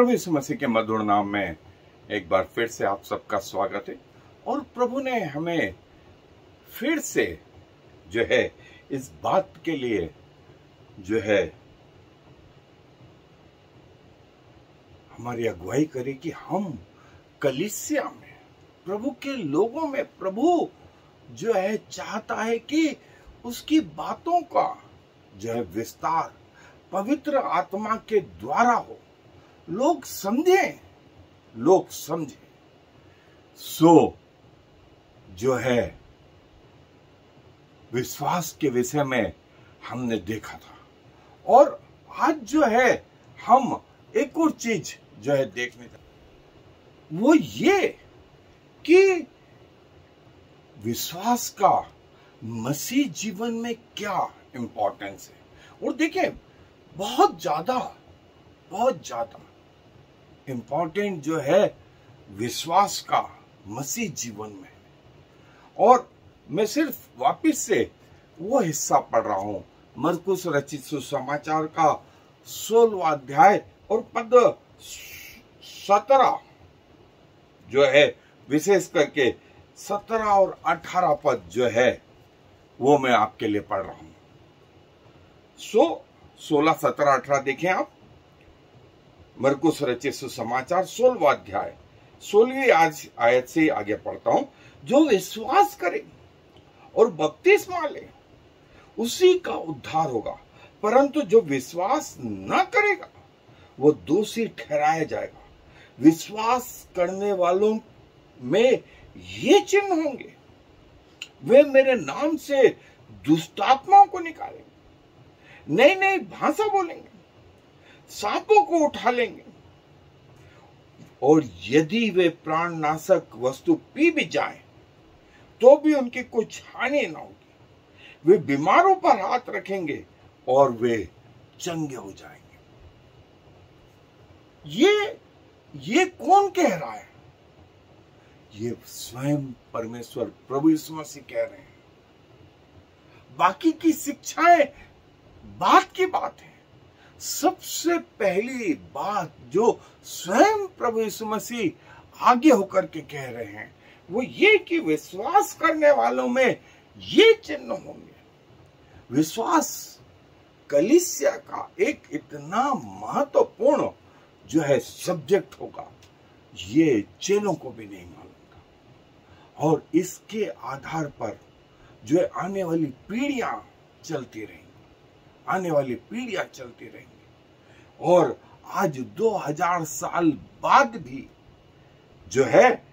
प्रभु यीशु मसीह के मधुर नाम में एक बार फिर से आप सबका स्वागत है। और प्रभु ने हमें फिर से जो है इस बात के लिए जो है हमारी अगुवाई करे कि हम कलीसिया में, प्रभु के लोगों में, प्रभु जो है चाहता है कि उसकी बातों का जो है विस्तार पवित्र आत्मा के द्वारा हो, लोग समझें, लोग समझें। सो जो है विश्वास के विषय में हमने देखा था, और आज जो है हम एक और चीज जो है देखने जा, वो ये कि विश्वास का मसीह जीवन में क्या इंपॉर्टेंस है। और देखिए बहुत ज्यादा इंपॉर्टेंट जो है विश्वास का मसीह जीवन में। और मैं सिर्फ वापिस से वो हिस्सा पढ़ रहा हूं, मरकुस रचित सुसमाचार का 16वां अध्याय और पद 17 जो है, विशेष करके 17 और 18 पद जो है वो मैं आपके लिए पढ़ रहा हूं। 16, 17, 18 देखें आप। मरकुस रचित सुसमाचार 16वां अध्याय 16वीं आयत से आगे पढ़ता हूं। जो विश्वास करे और बपतिस्मा ले उसी का उद्धार होगा, परंतु जो विश्वास न करेगा वो दोषी ठहराया जाएगा। विश्वास करने वालों में ये चिन्ह होंगे, वे मेरे नाम से दुष्टात्माओं को निकालेंगे, नई नई भाषा बोलेंगे, सांपों को उठा लेंगे, और यदि वे प्राणनाशक वस्तु पी भी जाएं तो भी उनकी कुछ हानि न होगी। वे बीमारों पर हाथ रखेंगे और वे चंगे हो जाएंगे। ये कौन कह रहा है? ये स्वयं परमेश्वर प्रभु यीशु मसीह कह रहे हैं। बाकी की शिक्षाएं बात की बात है। सबसे पहली बात जो स्वयं प्रभु यीशु मसीह आगे होकर के कह रहे हैं वो ये कि विश्वास करने वालों में ये चिन्ह होंगे। विश्वास कलीसिया का एक इतना महत्वपूर्ण जो है सब्जेक्ट होगा, ये चेलों को भी नहीं मालूम था। और इसके आधार पर जो है आने वाली पीढ़ियां चलती रहेंगी, आने वाली पीढ़ियां चलती रहेंगी। और आज 2000 साल बाद भी जो है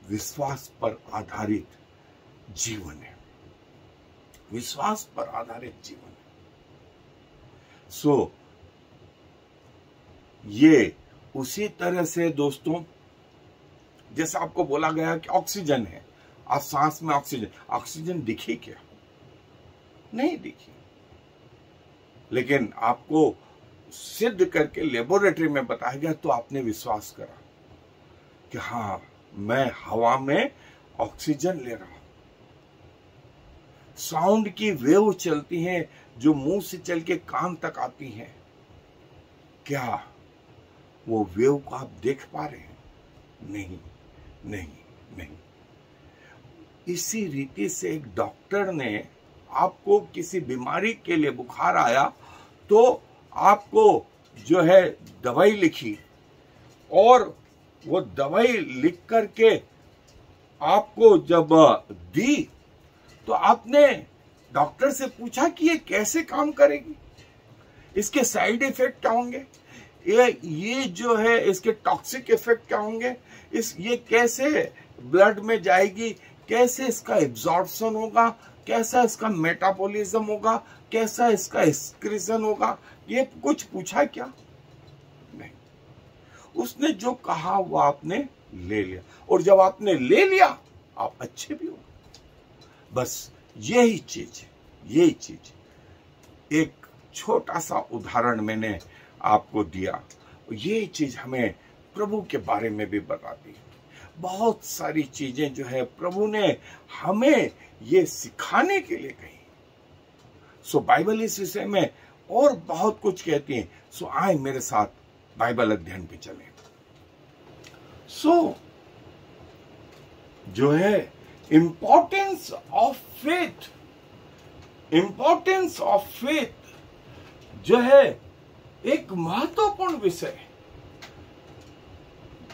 विश्वास पर आधारित जीवन है, विश्वास पर आधारित जीवन है। सो ये उसी तरह से दोस्तों, जैसा आपको बोला गया कि ऑक्सीजन है, आप सांस में ऑक्सीजन दिखी क्या? नहीं दिखी, लेकिन आपको सिद्ध करके लेबोरेटरी में बताया गया तो आपने विश्वास करा कि हाँ, मैं हवा में ऑक्सीजन ले रहा हूं। साउंड की वेव चलती हैं जो मुंह से चल के कान तक आती हैं, क्या वो वेव को आप देख पा रहे हैं? नहीं नहीं नहीं। इसी रीति से एक डॉक्टर ने आपको किसी बीमारी के लिए बुखार आया तो आपको जो है दवाई लिखी, और वो दवाई लिख करके आपको जब दी तो आपने डॉक्टर से पूछा कि ये कैसे काम करेगी, इसके साइड इफेक्ट क्या होंगे, ये जो है इसके टॉक्सिक इफेक्ट क्या होंगे, ये कैसे ब्लड में जाएगी, कैसे इसका एब्जॉर्प्शन होगा, कैसा इसका मेटाबॉलिज्म होगा, कैसा इसका एक्सक्रीशन होगा, ये कुछ पूछा क्या? नहीं। उसने जो कहा वो आपने ले लिया, और जब आपने ले लिया आप अच्छे भी हो। बस यही चीज एक छोटा सा उदाहरण मैंने आपको दिया। यही चीज हमें प्रभु के बारे में भी बताती है। बहुत सारी चीजें जो है प्रभु ने हमें ये सिखाने के लिए कही। सो बाइबल इस विषय में और बहुत कुछ कहती है। सो आए मेरे साथ बाइबल अध्ययन पे चले। सो जो है importance of faith, importance of faith जो है एक महत्वपूर्ण विषय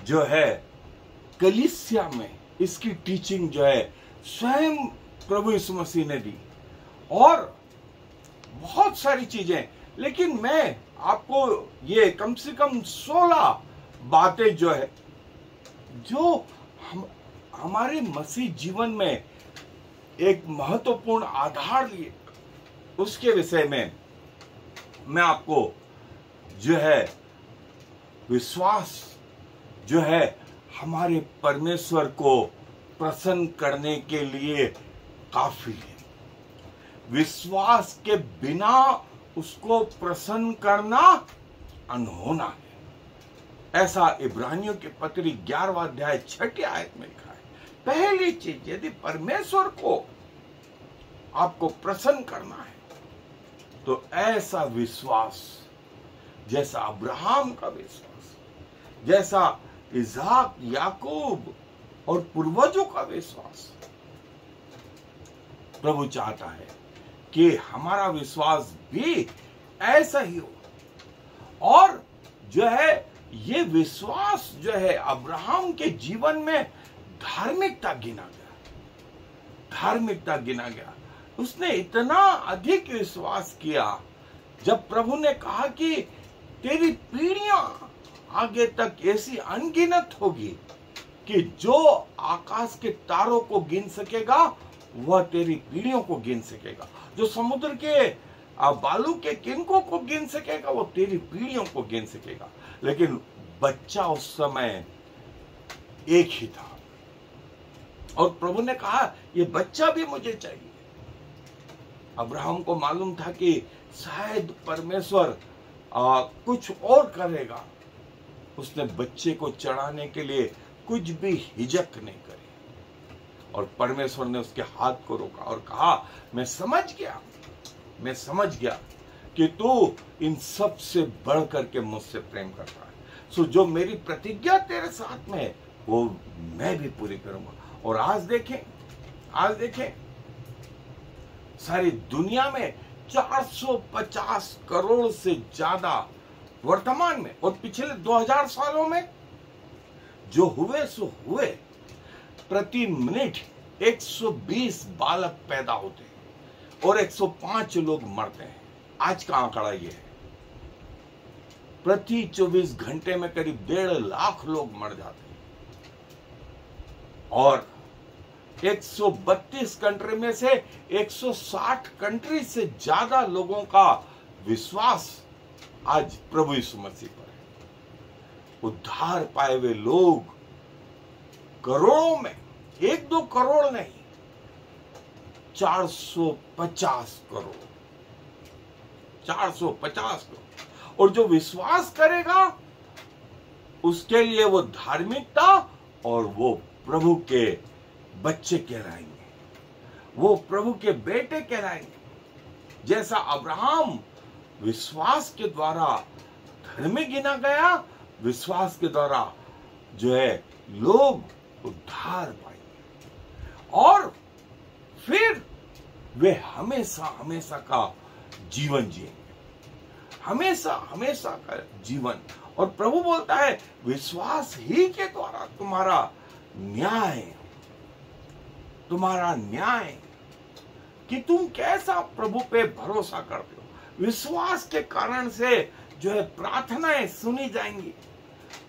जो है कलीसिया में, इसकी टीचिंग जो है स्वयं प्रभु यीशु मसीह ने दी, और बहुत सारी चीजें, लेकिन मैं आपको ये कम से कम 16 बातें जो है जो हमारे मसीह जीवन में एक महत्वपूर्ण आधार लिए, उसके विषय में मैं आपको जो है विश्वास जो है हमारे परमेश्वर को प्रसन्न करने के लिए काफी है। विश्वास के बिना उसको प्रसन्न करना अनहोना है। ऐसा इब्रानियों के पत्री 11वां अध्याय 6 आयत में लिखा है। पहली चीज, यदि परमेश्वर को आपको प्रसन्न करना है तो ऐसा विश्वास जैसा अब्राहम का विश्वास, जैसा इसहाक, याकूब और पूर्वजों का विश्वास, प्रभु चाहता है कि हमारा विश्वास भी ऐसा ही हो। और जो है ये विश्वास जो है अब्राहम के जीवन में धार्मिकता गिना गया, धार्मिकता गिना गया। उसने इतना अधिक विश्वास किया जब प्रभु ने कहा कि तेरी पीढ़ियां आगे तक ऐसी अनगिनत होगी कि जो आकाश के तारों को गिन सकेगा वह तेरी पीढ़ियों को गिन सकेगा, जो समुद्र के बालू के किनकों को गिन सकेगा वो तेरी पीढ़ियों को गिन सकेगा। लेकिन बच्चा उस समय एक ही था और प्रभु ने कहा ये बच्चा भी मुझे चाहिए। अब्राहम को मालूम था कि शायद परमेश्वर कुछ और करेगा। उसने बच्चे को चढ़ाने के लिए कुछ भी हिचक नहीं करी और परमेश्वर ने उसके हाथ को रोका और कहा मैं समझ गया कि तू इन सब से बढ़ करके मुझसे प्रेम करता है। सो जो मेरी प्रतिज्ञा तेरे साथ में है वो मैं भी पूरी करूंगा। और आज देखें सारी दुनिया में 450 करोड़ से ज्यादा वर्तमान में और पिछले 2000 सालों में जो हुए सो हुए, प्रति मिनट 120 बालक पैदा होते हैं और 105 लोग मरते हैं। आज का आंकड़ा ये है। प्रति 24 घंटे में करीब 1.5 लाख लोग मर जाते हैं और 132 कंट्री में से 160 कंट्री से ज्यादा लोगों का विश्वास आज प्रभु यीशु मसीह पर है। उद्धार पाए हुए लोग करोड़ों में, 1-2 करोड़ नहीं, 450 करोड़, 450 करोड़। और जो विश्वास करेगा उसके लिए वो धार्मिकता और वो प्रभु के बच्चे कहलाएंगे, वो प्रभु के बेटे कहलाएंगे। जैसा अब्राहम विश्वास के द्वारा धर्मी गिना गया, विश्वास के द्वारा जो है लोग उद्धार पाएंगे और फिर वे हमेशा हमेशा का जीवन जिएंगे, हमेशा हमेशा का जीवन। और प्रभु बोलता है विश्वास ही के द्वारा तुम्हारा न्याय कि तुम कैसा प्रभु पे भरोसा करते हो। विश्वास के कारण से जो है प्रार्थनाएं सुनी जाएंगी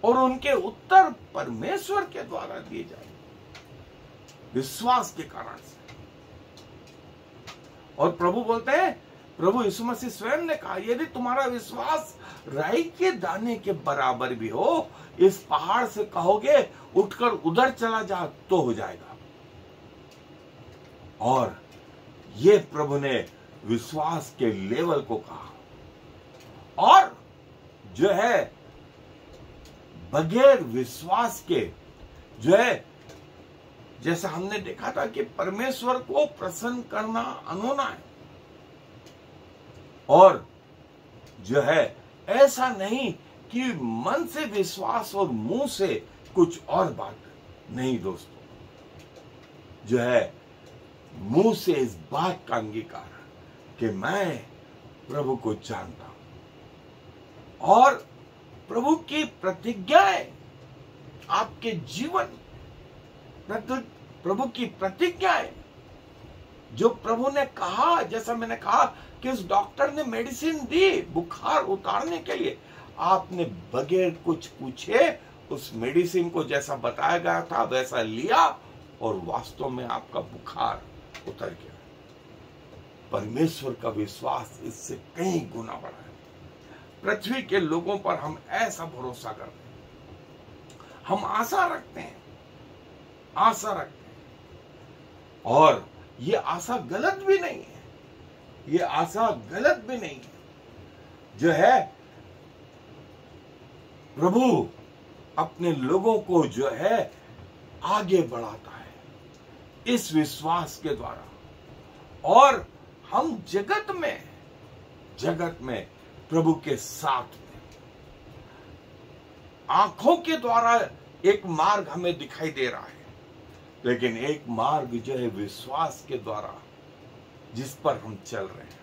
और उनके उत्तर परमेश्वर के द्वारा दिए जाएंगे, विश्वास के कारण से। और प्रभु बोलते हैं, प्रभु यीशु मसीह स्वयं ने कहा यदि तुम्हारा विश्वास राई के दाने के बराबर भी हो, इस पहाड़ से कहोगे उठकर उधर चला जा तो हो जाएगा। और ये प्रभु ने विश्वास के लेवल को कहा। और जो है बगैर विश्वास के जो है, जैसा हमने देखा था कि परमेश्वर को प्रसन्न करना अनहोना है। और जो है ऐसा नहीं कि मन से विश्वास और मुंह से कुछ और बात नहीं दोस्तों, जो है मुंह से इस बात का अंगीकार कि मैं प्रभु को जानता हूं और प्रभु की प्रतिज्ञाएं आपके जीवन, प्रभु की प्रतिज्ञाएं जो प्रभु ने कहा, जैसा मैंने कहा कि उस डॉक्टर ने मेडिसिन दी बुखार उतारने के लिए, आपने बगैर कुछ पूछे उस मेडिसिन को जैसा बताया गया था वैसा लिया और वास्तव में आपका बुखार उतर गया। परमेश्वर का विश्वास इससे कई गुना बड़ा है। पृथ्वी के लोगों पर हम ऐसा भरोसा करते हैं, हम आशा रखते हैं, और ये आशा गलत भी नहीं है, ये आशा गलत भी नहीं है। जो है प्रभु अपने लोगों को जो है आगे बढ़ाता है इस विश्वास के द्वारा, और हम जगत में प्रभु के साथ में आंखों के द्वारा एक मार्ग हमें दिखाई दे रहा है, लेकिन एक मार्ग जो है विश्वास के द्वारा जिस पर हम चल रहे हैं।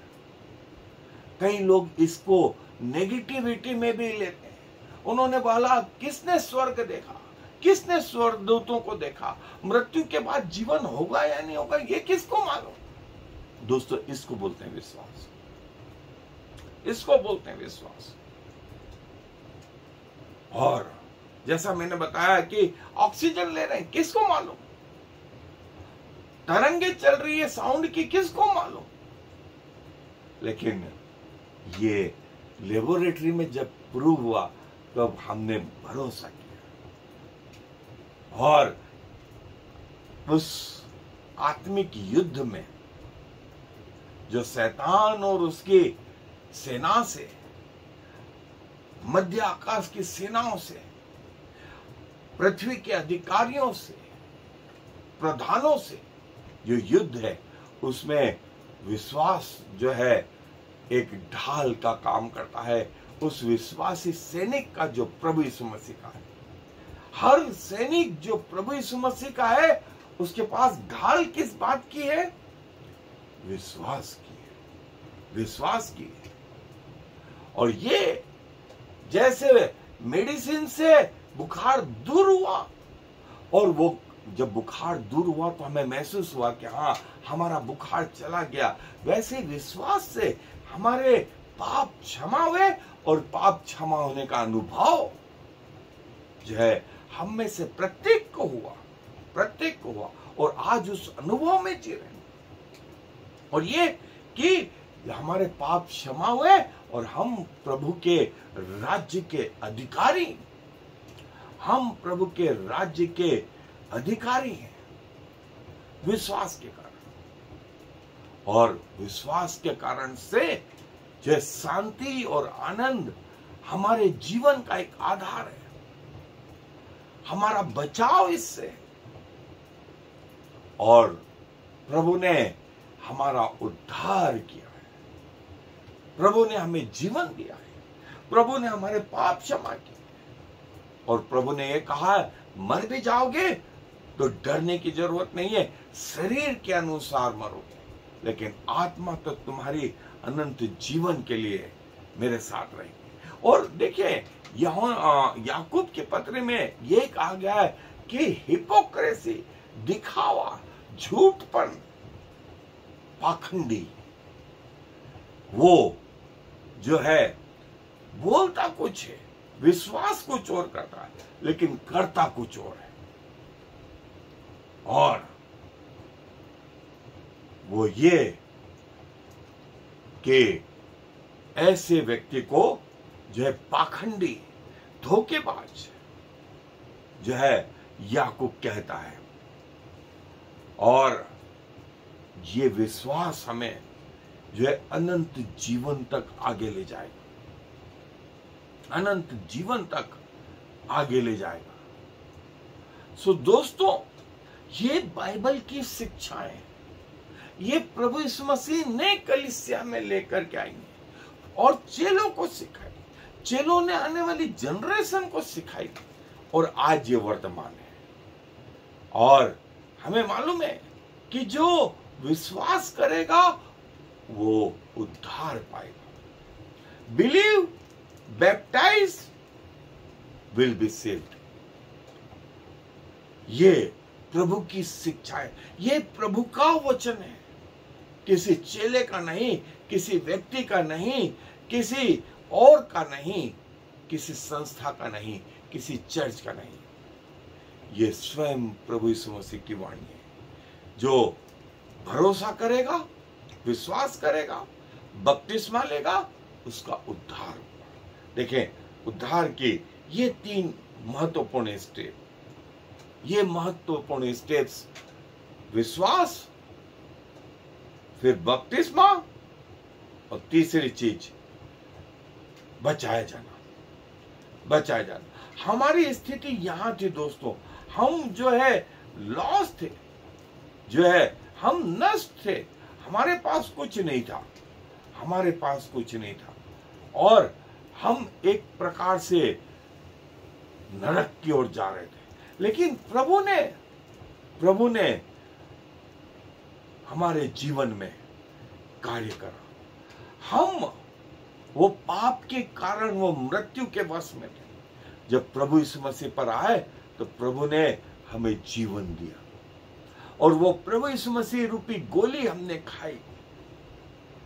कई लोग इसको नेगेटिविटी में भी लेते हैं। उन्होंने बोला किसने स्वर्ग देखा, किसने स्वर्गदूतों को देखा, मृत्यु के बाद जीवन होगा या नहीं होगा ये किसको मालूम। दोस्तों इसको बोलते हैं विश्वास, इसको बोलते हैं विश्वास। और जैसा मैंने बताया कि ऑक्सीजन ले रहे हैं किसको मालूम, तरंगे चल रही है साउंड की किसको मालूम, लेकिन ये लेबोरेटरी में जब प्रूव हुआ तब तो हमने भरोसा किया और उस आत्मिक युद्ध में जो शैतान और उसकी सेना से, मध्य आकाश की सेनाओं से, पृथ्वी के अधिकारियों से, प्रधानों से जो युद्ध है, उसमें विश्वास जो है एक ढाल का काम करता है। उस विश्वासी सैनिक का जो प्रभु यीशु मसीह का है, हर सैनिक जो प्रभु यीशु मसीह का है उसके पास ढाल किस बात की है, विश्वास की है, विश्वास की है। और ये जैसे मेडिसिन से बुखार दूर हुआ, और वो जब बुखार दूर हुआ तो हमें महसूस हुआ कि हाँ हमारा बुखार चला गया, वैसे विश्वास से हमारे पाप क्षमा हुए और पाप क्षमा होने का अनुभव जो है हम में से प्रत्येक को हुआ, और आज उस अनुभव में जी रहे हैं। और ये कि हमारे पाप क्षमा हुए और हम प्रभु के राज्य के अधिकारी, हम प्रभु के राज्य के अधिकारी हैं विश्वास के कारण। और विश्वास के कारण से जो शांति और आनंद हमारे जीवन का एक आधार है, हमारा बचाव इससे, और प्रभु ने हमारा उद्धार किया है, प्रभु ने हमें जीवन दिया है, प्रभु ने हमारे पाप क्षमा किए, और प्रभु ने ये कहा मर भी जाओगे तो डरने की जरूरत नहीं है, शरीर के अनुसार मरोगे लेकिन आत्मा तो तुम्हारी अनंत जीवन के लिए मेरे साथ रहेगी। और देखिए यहाँ याकूब के पत्र में ये कहा गया है कि हिपोक्रेसी, दिखावा, झूठपन, पाखंडी, वो जो है बोलता कुछ है, विश्वास कुछ और करता है लेकिन करता कुछ और है। और वो ये कि ऐसे व्यक्ति को जो है पाखंडी, धोखेबाज जो है याकूब कहता है। और ये विश्वास हमें जो है अनंत जीवन तक आगे ले जाएगा, अनंत जीवन तक आगे ले जाएगा। सो दोस्तों, ये बाइबल की शिक्षाएं, ये प्रभु यीशु मसीह ने कलीसिया में लेकर के आई और चेलों को सिखाई। चेलों ने आने वाली जनरेशन को सिखाई और आज ये वर्तमान है। और हमें मालूम है कि जो विश्वास करेगा वो उद्धार पाएगा। Believe, baptise, will be saved. ये प्रभु की शिक्षा है, ये प्रभु का वचन है, किसी चेले का नहीं, किसी व्यक्ति का नहीं, किसी और का नहीं, किसी संस्था का नहीं, किसी चर्च का नहीं। ये स्वयं प्रभु यीशु मसीह की वाणी है। जो भरोसा करेगा, विश्वास करेगा, बपतिस्मा लेगा, उसका उद्धार होगा। देखें, उद्धार के ये 3 महत्वपूर्ण स्टेप, ये महत्वपूर्ण स्टेप्स, विश्वास, फिर बपतिस्मा, और तीसरी चीज बचाया जाना। बचाया जाना। हमारी स्थिति यहां थी दोस्तों, हम जो है लॉस थे, जो है हम नष्ट थे, हमारे पास कुछ नहीं था, हमारे पास कुछ नहीं था, और हम एक प्रकार से नरक की ओर जा रहे थे। लेकिन प्रभु ने हमारे जीवन में कार्य करा। हम वो पाप के कारण, वो मृत्यु के वश में थे। जब प्रभु यीशु मसीह पर आए तो प्रभु ने हमें जीवन दिया, और वो प्रभु यीशु मसीह रूपी गोली हमने खाई,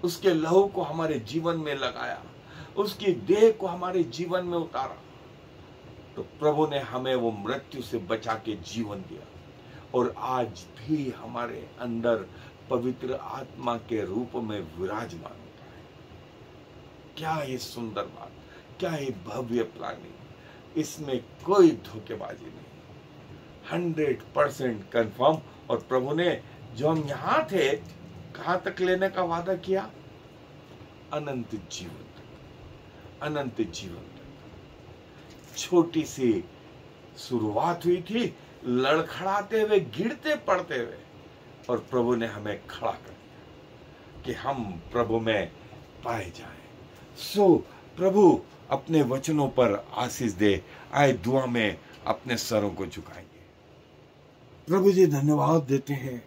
उसके लहू को हमारे जीवन में लगाया, उसकी देह को हमारे जीवन में उतारा, तो प्रभु ने हमें वो मृत्यु से बचा के जीवन दिया। और आज भी हमारे अंदर पवित्र आत्मा के रूप में विराजमान होता है। क्या ये सुंदर बात, क्या ये भव्य प्लानिंग, इसमें कोई धोखेबाजी नहीं, 100% कंफर्म। और प्रभु ने जो हम यहां थे, कहां तक लेने का वादा किया? अनंत जीवन तक, अनंत जीवन तक। छोटी सी शुरुआत हुई थी, लड़खड़ाते हुए, गिरते पड़ते हुए, और प्रभु ने हमें खड़ा कर दिया कि हम प्रभु में पाए जाएं। सो प्रभु अपने वचनों पर आशीष दे। आए दुआ में अपने सरों को झुकाएंगे। प्रभु जी, धन्यवाद देते हैं।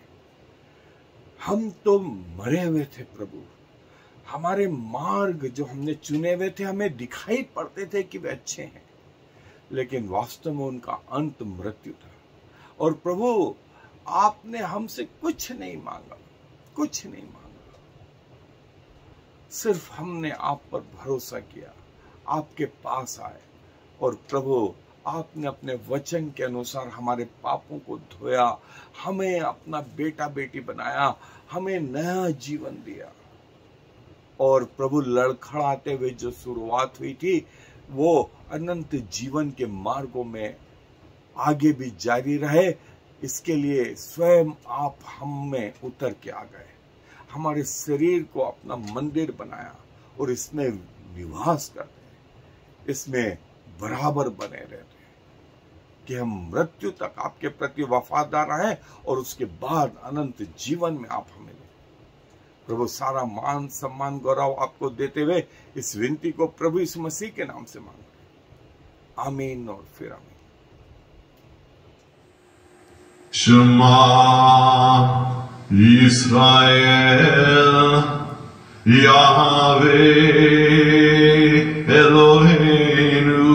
हम तो मरे हुए थे प्रभु, हमारे मार्ग जो हमने चुने हुए थे, हमें दिखाई पड़ते थे कि वे अच्छे हैं, लेकिन वास्तव में उनका अंत मृत्यु था। और प्रभु, आपने हमसे कुछ नहीं मांगा, कुछ नहीं मांगा, सिर्फ हमने आप पर भरोसा किया, आपके पास आए, और प्रभु आपने अपने वचन के अनुसार हमारे पापों को धोया, हमें अपना बेटा बेटी बनाया, हमें नया जीवन दिया। और प्रभु, लड़खड़ाते हुए जो शुरुआत हुई थी, वो अनंत जीवन के मार्गों में आगे भी जारी रहे, इसके लिए स्वयं आप हम में उतर के आ गए, हमारे शरीर को अपना मंदिर बनाया, और इसमें निवास करते, इसमें बराबर बने रहते, कि हम मृत्यु तक आपके प्रति वफादार रहें, और उसके बाद अनंत जीवन में आप हमें लें। प्रभु, सारा मान सम्मान गौरव आपको देते हुए इस विनती को प्रभु यीशु मसीह के नाम से मांगते हैं। आमीन और फिर आमीन। Shema Yisrael Yahweh Eloheinu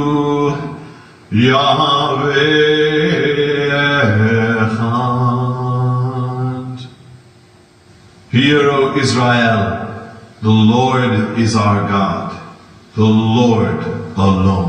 Yahweh Echad. Hear, O Israel, the Lord is our God, the Lord alone.